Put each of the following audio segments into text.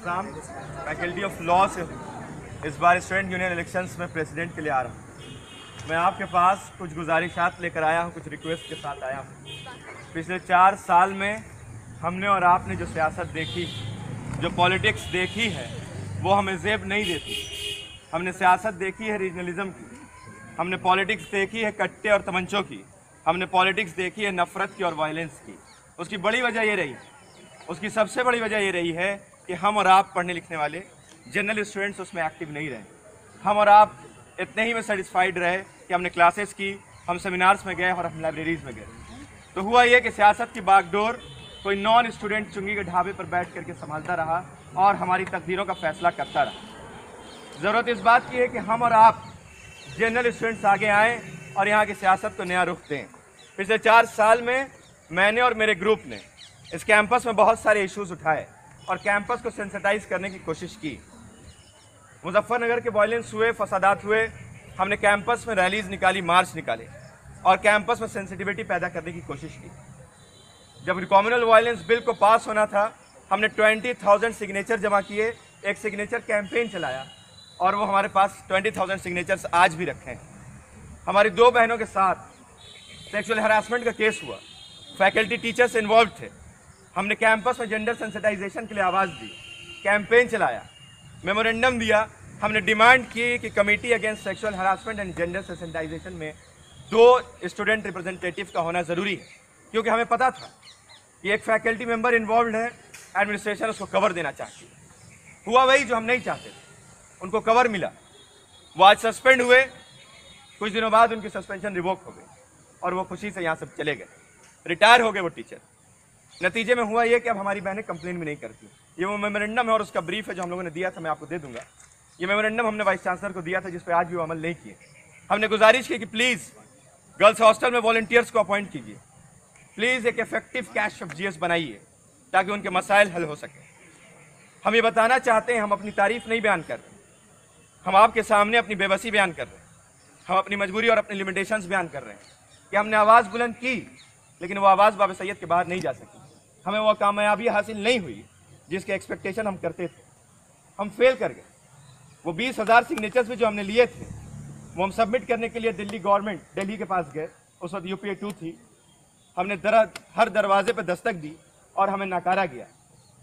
Islam, faculty of law से इस बार student union elections में प्रेसिडेंट के लिए आ रहा हूँ। मैं आपके पास कुछ गुजारिशात लेकर आया हूँ, कुछ रिक्वेस्ट के साथ आया हूँ। पिछले 4 साल में हमने और आपने जो सियासत देखी, जो पॉलिटिक्स देखी है, वो हमें ज़ेब नहीं देती। हमने सियासत देखी है रीजनलिज्म की, हमने पॉलिटिक्स देखी है कट्टे और तमंचों की, हमने पॉलिटिक्स देखी है नफ़रत की और वायलेंस की। उसकी बड़ी वजह ये रही, उसकी सबसे बड़ी वजह ये रही है कि हम और आप पढ़ने लिखने वाले जनरल स्टूडेंट्स उसमें एक्टिव नहीं रहे। हम और आप इतने ही में सेटिस्फाइड रहे कि हमने क्लासेस की, हम सेमिनार्स में गए और हम लाइब्रेरीज़ में गए। तो हुआ ये कि सियासत की बागडोर कोई नॉन स्टूडेंट चुंगी के ढाबे पर बैठ करके संभालता रहा और हमारी तकदीरों का फैसला करता रहा। ज़रूरत इस बात की है कि हम और आप जनरल स्टूडेंट्स आगे आएँ और यहाँ की सियासत को नया रुख दें। पिछले 4 साल में मैंने और मेरे ग्रुप ने इस कैंपस में बहुत सारे इश्यूज उठाए और कैंपस को सेंसिटाइज करने की कोशिश की। मुजफ्फरनगर के वायलेंस हुए, फसादात हुए, हमने कैंपस में रैलीज निकाली, मार्च निकाले और कैंपस में सेंसिटिविटी पैदा करने की कोशिश की। जब कम्युनल वायलेंस बिल को पास होना था, हमने 20,000 सिग्नेचर जमा किए, एक सिग्नेचर कैंपेन चलाया और वो हमारे पास 20,000 सिग्नेचर्स आज भी रखे हैं। हमारी 2 बहनों के साथ सेक्सुअल हरासमेंट का केस हुआ, फैकल्टी टीचर्स इन्वॉल्व थे। हमने कैंपस में जेंडर सेंसिटाइजेशन के लिए आवाज़ दी, कैंपेन चलाया, मेमोरेंडम दिया। हमने डिमांड की कि committee against sexual harassment and gender sensitisation में 2 स्टूडेंट रिप्रेजेंटेटिव का होना ज़रूरी है, क्योंकि हमें पता था कि एक फैकल्टी मेंबर इन्वॉल्व है, एडमिनिस्ट्रेशन उसको कवर देना चाहती है। हुआ वही जो हम नहीं चाहते थे, उनको कवर मिला। वो आज सस्पेंड हुए, कुछ दिनों बाद उनकी सस्पेंशन रिवोक हो गई और वो खुशी से यहाँ से चले गए, रिटायर हो गए वो टीचर। नतीजे में हुआ ये कि अब हमारी बहनें कंप्लेन भी नहीं करती। ये वो मेमोरेंडम है और उसका ब्रीफ है जो हम लोगों ने दिया था, मैं आपको दे दूंगा। ये मेमोरेंडम हमने वाइस चांसलर को दिया था, जिस पर आज भी वो अमल नहीं किए। हमने गुजारिश की कि प्लीज़ गर्ल्स हॉस्टल में वॉलंटियर्स को अपॉइंट कीजिए, प्लीज़ एक इफेक्टिव कैश ऑफ जीएस बनाइए ताकि उनके मसाइल हल हो सके। हम ये बताना चाहते हैं, हम अपनी तारीफ नहीं बयान कर रहे, हम आपके सामने अपनी बेबसी बयान कर रहे हैं, हम अपनी मजबूरी और अपनी लिमिटेशंस बयान कर रहे हैं कि हमने आवाज़ बुलंद की, लेकिन वो आवाज़ बाबा सैयद के बाहर नहीं जा सकी। हमें वो कामयाबी हासिल नहीं हुई जिसके एक्सपेक्टेशन हम करते थे, हम फेल कर गए। वो 20,000 सिग्नेचर्स भी जो हमने लिए थे, वो हम सबमिट करने के लिए दिल्ली के पास गए। उस वक्त UPA 2 थी। हमने हर दरवाजे पर दस्तक दी और हमें नकारा गया।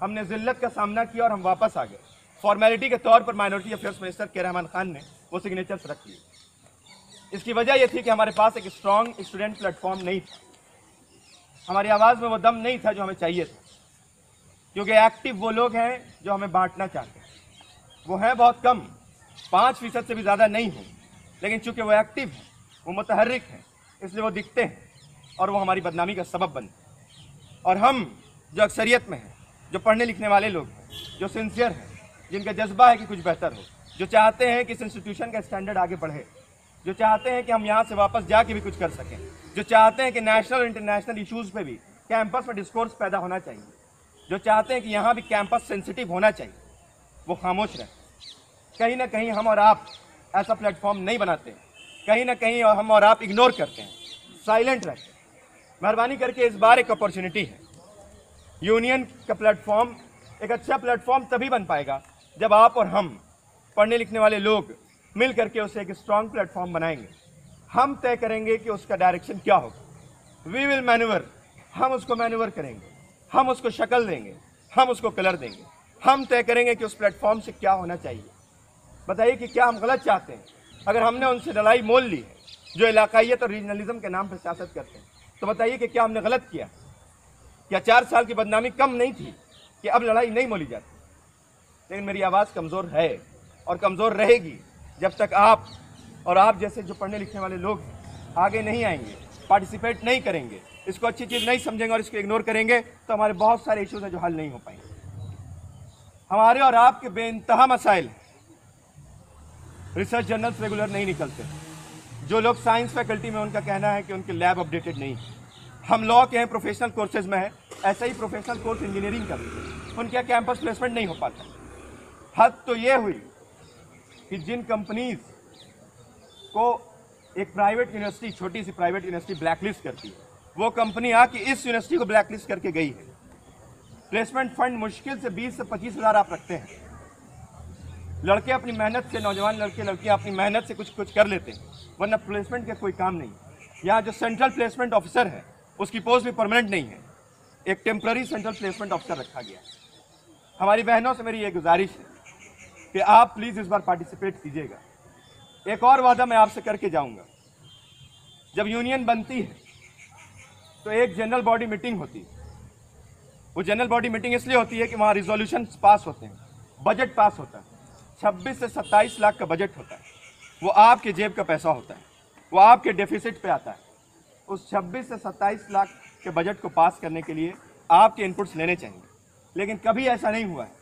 हमने जिल्लत का सामना किया और हम वापस आ गए। फॉर्मेलिटी के तौर पर माइनॉरिटी अफेयर्स मिनिस्टर के रहमान खान ने वो सिग्नेचर्स रख लिए। इसकी वजह यह थी कि हमारे पास एक स्ट्रॉन्ग स्टूडेंट प्लेटफॉर्म नहीं था, हमारी आवाज़ में वो दम नहीं था जो हमें चाहिए था। क्योंकि एक्टिव वो लोग हैं जो हमें बांटना चाहते हैं, वो हैं बहुत कम, 5% से भी ज़्यादा नहीं हो, लेकिन चूंकि वो एक्टिव हैं, वो मुतहर्रिक हैं, इसलिए वो दिखते हैं और वो हमारी बदनामी का सबब बनते हैं। और हम जो अक्सरियत में हैं, जो पढ़ने लिखने वाले लोग हैं, जो सिंसियर हैं, जिनका जज्बा है कि कुछ बेहतर हो, जो चाहते हैं कि इस इंस्टीट्यूशन का स्टैंडर्ड आगे बढ़े, जो चाहते हैं कि हम यहाँ से वापस जाके भी कुछ कर सकें, जो चाहते हैं कि नेशनल और इंटरनेशनल इश्यूज़ पे भी कैंपस में डिस्कोर्स पैदा होना चाहिए, जो चाहते हैं कि यहाँ भी कैंपस सेंसिटिव होना चाहिए, वो खामोश रहे। कहीं ना कहीं हम और आप ऐसा प्लेटफॉर्म नहीं बनाते, कहीं ना कहीं हम और आप इग्नोर करते हैं, साइलेंट रहते हैं। मेहरबानी करके इस बार एक अपॉर्चुनिटी है। यूनियन का प्लेटफॉर्म एक अच्छा प्लेटफॉर्म तभी बन पाएगा जब आप और हम पढ़ने लिखने वाले लोग मिल करके उसे एक स्ट्रॉन्ग प्लेटफॉर्म बनाएंगे। हम तय करेंगे कि उसका डायरेक्शन क्या होगा। वी विल मैन्यूवर, हम उसको मैन्यूवर करेंगे, हम उसको शक्ल देंगे, हम उसको कलर देंगे, हम तय करेंगे कि उस प्लेटफॉर्म से क्या होना चाहिए। बताइए कि क्या हम गलत चाहते हैं? अगर हमने उनसे लड़ाई मोल ली है जो इलाकाइयत और रीजनलिज्म के नाम पर सियासत करते हैं, तो बताइए कि क्या हमने गलत किया? क्या 4 साल की बदनामी कम नहीं थी कि अब लड़ाई नहीं मोली जाती? लेकिन मेरी आवाज़ कमज़ोर है और कमज़ोर रहेगी जब तक आप और आप जैसे जो पढ़ने लिखने वाले लोग आगे नहीं आएंगे, पार्टिसिपेट नहीं करेंगे, इसको अच्छी चीज़ नहीं समझेंगे और इसको इग्नोर करेंगे, तो हमारे बहुत सारे इश्यूज हैं जो हल नहीं हो पाएंगे। हमारे और आपके बेइंतहा मसाइल हैं। रिसर्च जर्नल्स रेगुलर नहीं निकलते। जो लोग साइंस फैकल्टी में, उनका कहना है कि उनके लैब अपडेटेड नहीं है। हम लॉ के हैं, प्रोफेशनल कोर्सेज में है, ऐसा ही प्रोफेशनल कोर्स इंजीनियरिंग का भी, उनके कैंपस प्लेसमेंट नहीं हो पाता। हद तो ये हुई कि जिन कंपनीज को एक प्राइवेट यूनिवर्सिटी, छोटी सी प्राइवेट यूनिवर्सिटी ब्लैकलिस्ट करती है, वो कंपनी आके इस यूनिवर्सिटी को ब्लैकलिस्ट करके गई है। प्लेसमेंट फंड मुश्किल से 20 से 25 हज़ार आप रखते हैं। लड़के अपनी मेहनत से, नौजवान लड़के लड़कियां अपनी मेहनत से कुछ कुछ कर लेते हैं, वरना प्लेसमेंट का कोई काम नहीं। यहाँ जो सेंट्रल प्लेसमेंट ऑफिसर है उसकी पोस्ट भी परमानेंट नहीं है, एक टेम्प्ररी सेंट्रल प्लेसमेंट ऑफिसर रखा गया। हमारी बहनों से मेरी ये गुजारिश है कि आप प्लीज़ इस बार पार्टिसिपेट कीजिएगा। एक और वादा मैं आपसे करके जाऊंगा, जब यूनियन बनती है तो एक जनरल बॉडी मीटिंग होती है। वो जनरल बॉडी मीटिंग इसलिए होती है कि वहाँ रिजोल्यूशन पास होते हैं, बजट पास होता है। 26 से 27 लाख का बजट होता है, वो आपके जेब का पैसा होता है, वो आपके डेफिसिट पे आता है। उस 26 से 27 लाख के बजट को पास करने के लिए आपके इनपुट्स लेने चाहिए। लेकिन कभी ऐसा नहीं हुआ है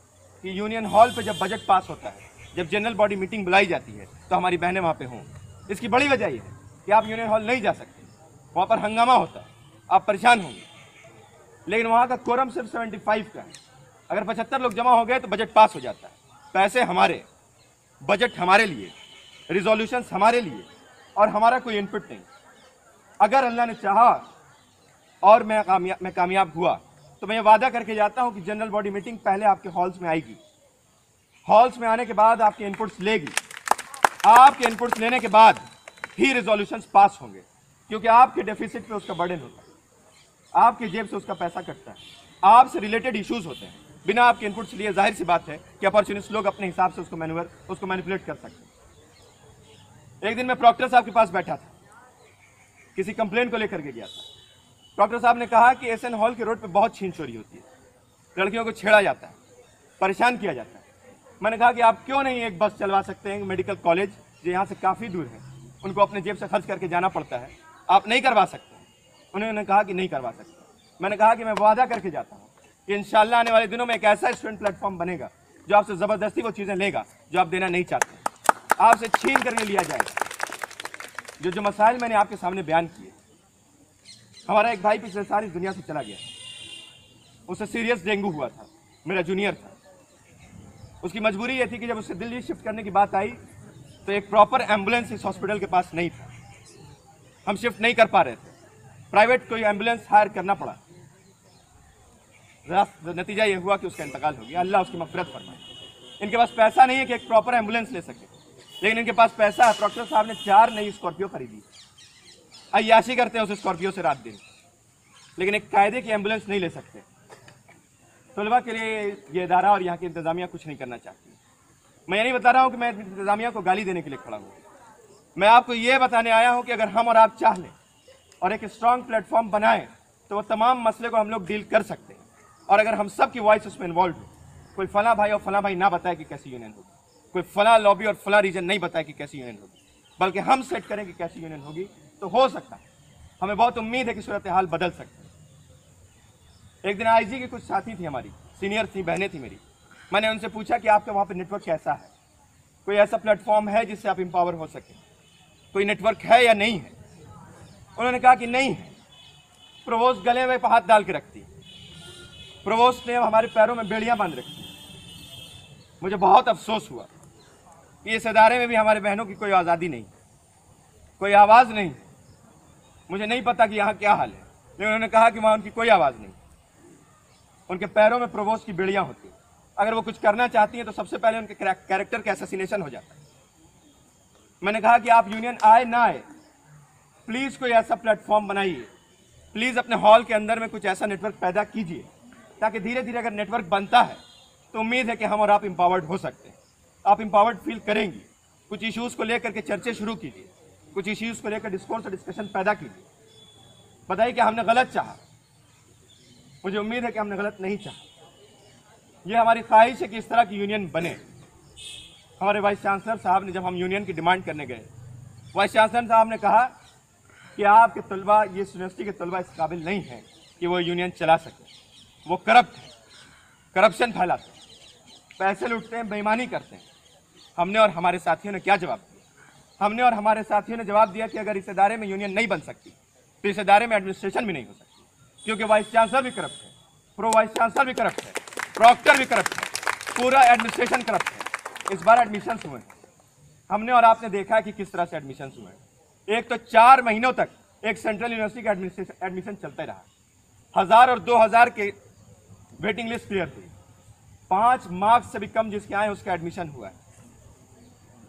कि यूनियन हॉल पे जब बजट पास होता है, जब जनरल बॉडी मीटिंग बुलाई जाती है तो हमारी बहनें वहाँ पे हों। इसकी बड़ी वजह ये है कि आप यूनियन हॉल नहीं जा सकते, वहाँ पर हंगामा होता है, आप परेशान होंगे। लेकिन वहाँ का कोरम सिर्फ 75 का है। अगर 75 लोग जमा हो गए तो बजट पास हो जाता है। पैसे हमारे, बजट हमारे लिए, रिजोल्यूशंस हमारे लिए, और हमारा कोई इनपुट नहीं। अगर अल्लाह ने चाहा और मैं कामयाब हुआ तो मैं ये वादा करके जाता हूँ कि जनरल बॉडी मीटिंग पहले आपके हॉल्स में आएगी, हॉल्स में आने के बाद आपके इनपुट्स लेगी, आपके इनपुट्स लेने के बाद ही रिजोल्यूशंस पास होंगे, क्योंकि आपके डेफिसिट पे उसका बर्डन होता है, आपके जेब से उसका पैसा कटता है, आपसे रिलेटेड इश्यूज होते हैं। बिना आपके इनपुट्स लिए जाहिर सी बात है कि अपॉर्चुनिस्ट लोग अपने हिसाब से उसको मैनिपुलेट कर सकते हैं। एक दिन मैं प्रॉक्टर साहब के पास बैठा था, किसी कंप्लेंट को लेकर के गया था। प्रॉक्टर साहब ने कहा कि एसएन हॉल के रोड पे बहुत छीन चोरी होती है, लड़कियों को छेड़ा जाता है, परेशान किया जाता है। मैंने कहा कि आप क्यों नहीं एक बस चलवा सकते हैं, मेडिकल कॉलेज जो यहाँ से काफ़ी दूर है, उनको अपने जेब से खर्च करके जाना पड़ता है, आप नहीं करवा सकते? उन्होंने कहा कि नहीं करवा सकते। मैंने कहा कि मैं वादा करके जाता हूँ कि इंशाल्लाह आने वाले दिनों में एक ऐसा स्टूडेंट प्लेटफॉर्म बनेगा जो आपसे ज़बरदस्ती वो चीज़ें लेगा जो आप देना नहीं चाहते, आपसे छीन करके लिया जाएगा। जो मसाइल मैंने आपके सामने बयान किए, हमारा एक भाई पिछले साल इस दुनिया से चला गया, उसे सीरियस डेंगू हुआ था, मेरा जूनियर था। उसकी मजबूरी ये थी कि जब उसे दिल्ली शिफ्ट करने की बात आई तो एक प्रॉपर एम्बुलेंस इस हॉस्पिटल के पास नहीं था, हम शिफ्ट नहीं कर पा रहे थे, प्राइवेट कोई एम्बुलेंस हायर करना पड़ा। नतीजा ये हुआ कि उसका इंतकाल हो गया, अल्लाह उसकी मग़फ़िरत फरमाए। इनके पास पैसा नहीं है कि एक प्रॉपर एम्बुलेंस ले सके, लेकिन इनके पास पैसा है। प्रॉक्टर साहब ने 4 नई स्कॉर्पियो खरीदी, अय्याशी करते हैं उस स्कॉर्पियो से रात दिन, लेकिन एक कायदे की एम्बुलेंस नहीं ले सकते। तलबा के लिए ये इदारा और यहाँ की इंतज़ामिया कुछ नहीं करना चाहती। मैं ये नहीं बता रहा हूँ कि मैं इंतज़ामिया को गाली देने के लिए खड़ा हूँ, मैं आपको ये बताने आया हूँ कि अगर हम और आप चाह लें और एक स्ट्रॉन्ग प्लेटफॉर्म बनाएं तो वो तमाम मसले को हम लोग डील कर सकते हैं। और अगर हम सब की वॉइस उसमें इन्वॉल्व हो, कोई फला भाई और फला भाई ना बताए कि कैसी यूनियन होगी, कोई फला लॉबी और फला रीजन नहीं बताए कि कैसी यूनियन होगी, बल्कि हम सेट करें कि कैसी यूनियन होगी, तो हो सकता है, हमें बहुत उम्मीद है कि सूरत हाल बदल सकती है। एक दिन आईजी की कुछ साथी थी, हमारी सीनियर थी, बहनें थी मेरी। मैंने उनसे पूछा कि आपके वहाँ पर नेटवर्क कैसा है, कोई ऐसा प्लेटफॉर्म है जिससे आप एम्पावर हो सके, कोई नेटवर्क है या नहीं है? उन्होंने कहा कि नहीं है। प्रोवोस्ट गले में हाथ डाल के रखती, प्रोवोस्ट ने हमारे पैरों में बेड़ियां बांध रखी। मुझे बहुत अफसोस हुआ कि इस इदारे में भी हमारे बहनों की कोई आज़ादी नहीं, कोई आवाज़ नहीं। मुझे नहीं पता कि यहाँ क्या हाल है, लेकिन उन्होंने कहा कि वहाँ उनकी कोई आवाज़ नहीं, उनके पैरों में प्रोवोस्ट की बेड़ियां होती। अगर वो कुछ करना चाहती हैं तो सबसे पहले उनके कैरेक्टर का असैसिनेशन हो जाता है। मैंने कहा कि आप यूनियन आए ना आए, प्लीज़ कोई ऐसा प्लेटफॉर्म बनाइए, प्लीज़ अपने हॉल के अंदर में कुछ ऐसा नेटवर्क पैदा कीजिए, ताकि धीरे धीरे अगर नेटवर्क बनता है तो उम्मीद है कि हम और आप एम्पावर्ड हो सकते हैं, आप एम्पावर्ड फील करेंगी। कुछ इश्यूज़ को लेकर के चर्चे शुरू कीजिए, कुछ इश्यूज़ को लेकर डिस्कोर्स और डिस्कशन पैदा कीजिए। बताइए कि हमने गलत चाहा, मुझे उम्मीद है कि हमने गलत नहीं चाहा। यह हमारी ख्वाहिश है कि इस तरह की यूनियन बने। हमारे वाइस चांसलर साहब ने, जब हम यूनियन की डिमांड करने गए, वाइस चांसलर साहब ने कहा कि आपके तलबा, ये यूनिवर्सिटी के तलबा इस काबिल नहीं है कि वो यूनियन चला सके, वो करप्ट है, करप्शन फैलाते हैं, पैसे लूटते हैं, बेईमानी करते हैं। हमने और हमारे साथियों ने क्या जवाब दिया? हमने और हमारे साथियों ने जवाब दिया कि अगर इस इदारे में यूनियन नहीं बन सकती तो इस इदारे में एडमिनिस्ट्रेशन भी नहीं हो सकती, क्योंकि वाइस चांसलर भी करप्ट है, प्रो वाइस चांसलर भी करप्ट है, प्रॉक्टर भी करप्ट है, पूरा एडमिनिस्ट्रेशन करप्ट है। इस बार एडमिशन्स हुए हैं, हमने और आपने देखा कि किस तरह से एडमिशन्स हुए हैं। एक तो 4 महीनों तक एक सेंट्रल यूनिवर्सिटी का एडमिशन चलता रहा, 1000 और 2000 के वेटिंग लिस्ट क्लियर हुई, 5 मार्क्स से भी कम जिसके आए उसका एडमिशन हुआ है।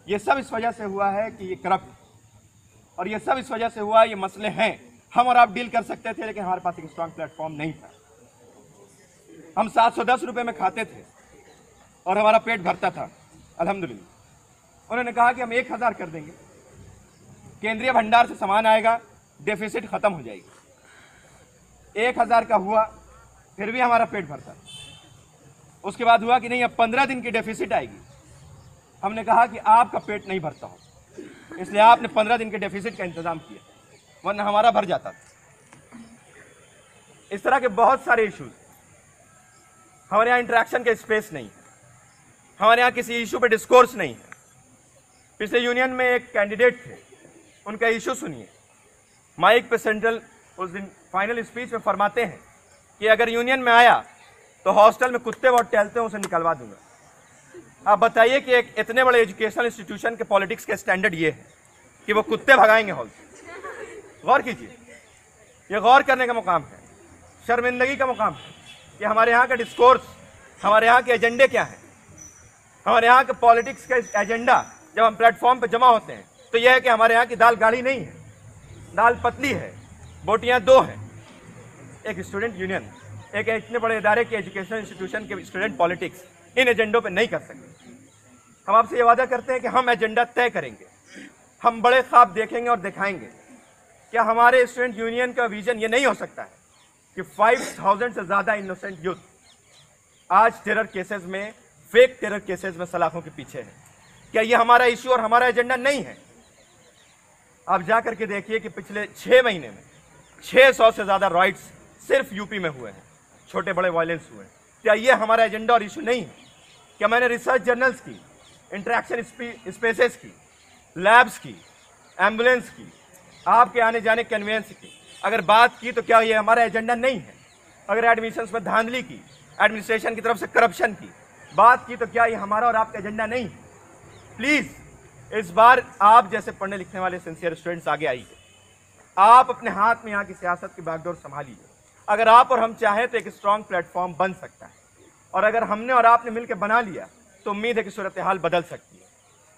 ये सब इस वजह से हुआ है कि ये करप्ट, और ये सब इस वजह से हुआ है, ये मसले हैं। हम और आप डील कर सकते थे, लेकिन हमारे पास एक स्ट्रांग प्लेटफॉर्म नहीं था। हम 710 रुपये में खाते थे और हमारा पेट भरता था, अल्हम्दुलिल्लाह। उन्होंने कहा कि हम 1000 कर देंगे, केंद्रीय भंडार से सामान आएगा, डेफिसिट खत्म हो जाएगी। 1000 का हुआ, फिर भी हमारा पेट भरता। उसके बाद हुआ कि नहीं, अब 15 दिन की डेफिसिट आएगी। हमने कहा कि आपका पेट नहीं भरता हो, इसलिए आपने 15 दिन के डेफिसिट का इंतजाम किया, वरना हमारा भर जाता था। इस तरह के बहुत सारे इश्यूज। हमारे यहाँ इंटरेक्शन का स्पेस नहीं है, हमारे यहाँ किसी इशू पे डिस्कोर्स नहीं है। पिछले यूनियन में एक कैंडिडेट थे, उनका इशू सुनिए। माइक पे सेंट्रल उस दिन फाइनल स्पीच में फरमाते हैं कि अगर यूनियन में आया तो हॉस्टल में कुत्ते बहुत टहलते हैं, उसे निकलवा दूंगा। आप बताइए कि एक इतने बड़े एजुकेशनल इंस्टीट्यूशन के पॉलिटिक्स के स्टैंडर्ड ये है कि वो कुत्ते भगाएंगे हॉल से। गौर कीजिए, ये गौर करने का मुकाम है, शर्मिंदगी का मुकाम है कि हमारे यहाँ का डिस्कोर्स, हमारे यहाँ के एजेंडे क्या हैं। हमारे यहाँ के पॉलिटिक्स का एजेंडा जब हम प्लेटफॉर्म पर जमा होते हैं तो यह है कि हमारे यहाँ की दाल गाढ़ी नहीं है, दाल पतली है, बोटियाँ 2 हैं। एक स्टूडेंट यूनियन, एक इतने बड़े इदारे के एजुकेशन इंस्टीट्यूशन के स्टूडेंट पॉलिटिक्स इन एजेंडों पे नहीं कर सकते। हम आपसे ये वादा करते हैं कि हम एजेंडा तय करेंगे, हम बड़े ख्वाब देखेंगे और दिखाएंगे। क्या हमारे स्टूडेंट यूनियन का विजन ये नहीं हो सकता है कि 5000 से ज़्यादा इनोसेंट यूथ आज टेरर केसेस में, फेक टेरर केसेस में सलाखों के पीछे है? क्या ये हमारा इश्यू और हमारा एजेंडा नहीं है? आप जा करके देखिए कि पिछले 6 महीने में 600 से ज़्यादा राइट्स सिर्फ यूपी में हुए हैं, छोटे बड़े वायलेंस हुए हैं। क्या ये हमारा एजेंडा और इशू नहीं है? क्या मैंने रिसर्च जर्नल्स की, इंटरेक्शन स्पेसेस की, लैब्स की, एम्बुलेंस की, आपके आने जाने कन्वेंस की अगर बात की तो क्या ये हमारा एजेंडा नहीं है? अगर एडमिशन्स में धांधली की, एडमिनिस्ट्रेशन की तरफ से करप्शन की बात की तो क्या ये हमारा और आपका एजेंडा नहीं है? प्लीज़ इस बार आप जैसे पढ़ने लिखने वाले सिंसियर स्टूडेंट्स आगे आइए। आप अपने हाथ में यहाँ की सियासत की बागडोर संभालिए। अगर आप और हम चाहें तो एक स्ट्रॉन्ग प्लेटफॉर्म बन सकता है, और अगर हमने और आपने मिलकर बना लिया तो उम्मीद है कि सूरत हाल बदल सकती है।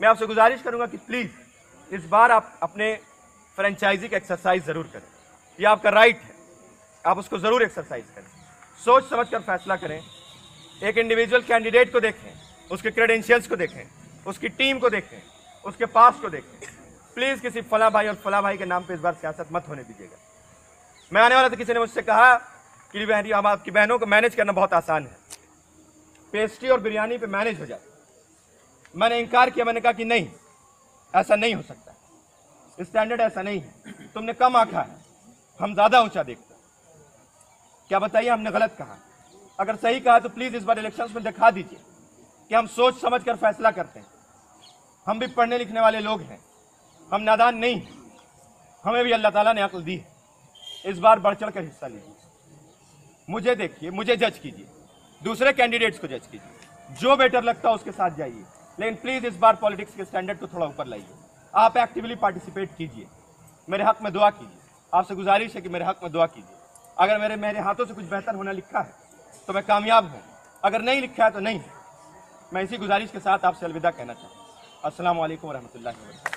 मैं आपसे गुजारिश करूंगा कि प्लीज़ इस बार आप अपने फ्रेंचाइजी का एक्सरसाइज ज़रूर करें। ये आपका राइट है, आप उसको ज़रूर एक्सरसाइज करें। सोच समझ कर फैसला करें। एक इंडिविजुअल कैंडिडेट को देखें, उसके क्रेडेंशियल्स को देखें, उसकी टीम को देखें, उसके पास को देखें। प्लीज़ किसी फला भाई और फला भाई के नाम पे इस बार सियासत मत होने दीजिएगा। मैं आने वाला था, किसी ने मुझसे कहा कि बहन अब आपकी बहनों को मैनेज करना बहुत आसान है, पेस्ट्री और बिरयानी पे मैनेज हो जाए। मैंने इनकार किया, मैंने कहा कि नहीं, ऐसा नहीं हो सकता, स्टैंडर्ड ऐसा नहीं है, तुमने कम आंका है, हम ज़्यादा ऊंचा देखते हैं। क्या बताइए हमने गलत कहा? अगर सही कहा तो प्लीज़ इस बार इलेक्शंस में दिखा दीजिए कि हम सोच समझ कर फैसला करते हैं। हम भी पढ़ने लिखने वाले लोग हैं, हम नादान नहीं हैं, हमें भी अल्लाह ताला ने अक्ल दी है। इस बार बढ़ चढ़ कर हिस्सा लीजिए, मुझे देखिए, मुझे जज कीजिए, दूसरे कैंडिडेट्स को जज कीजिए, जो बेटर लगता है उसके साथ जाइए, लेकिन प्लीज़ इस बार पॉलिटिक्स के स्टैंडर्ड को थोड़ा ऊपर लाइए। आप एक्टिवली पार्टिसिपेट कीजिए, मेरे हक में दुआ कीजिए। आपसे गुजारिश है कि मेरे हक में दुआ कीजिए। अगर मेरे हाथों से कुछ बेहतर होना लिखा है तो मैं कामयाब हूँ, अगर नहीं लिखा है तो नहीं। मैं इसी गुजारिश के साथ आपसे अलविदा कहना चाहूँ। अस्सलाम वालेकुम व रहमतुल्लाहि व बरकातहू।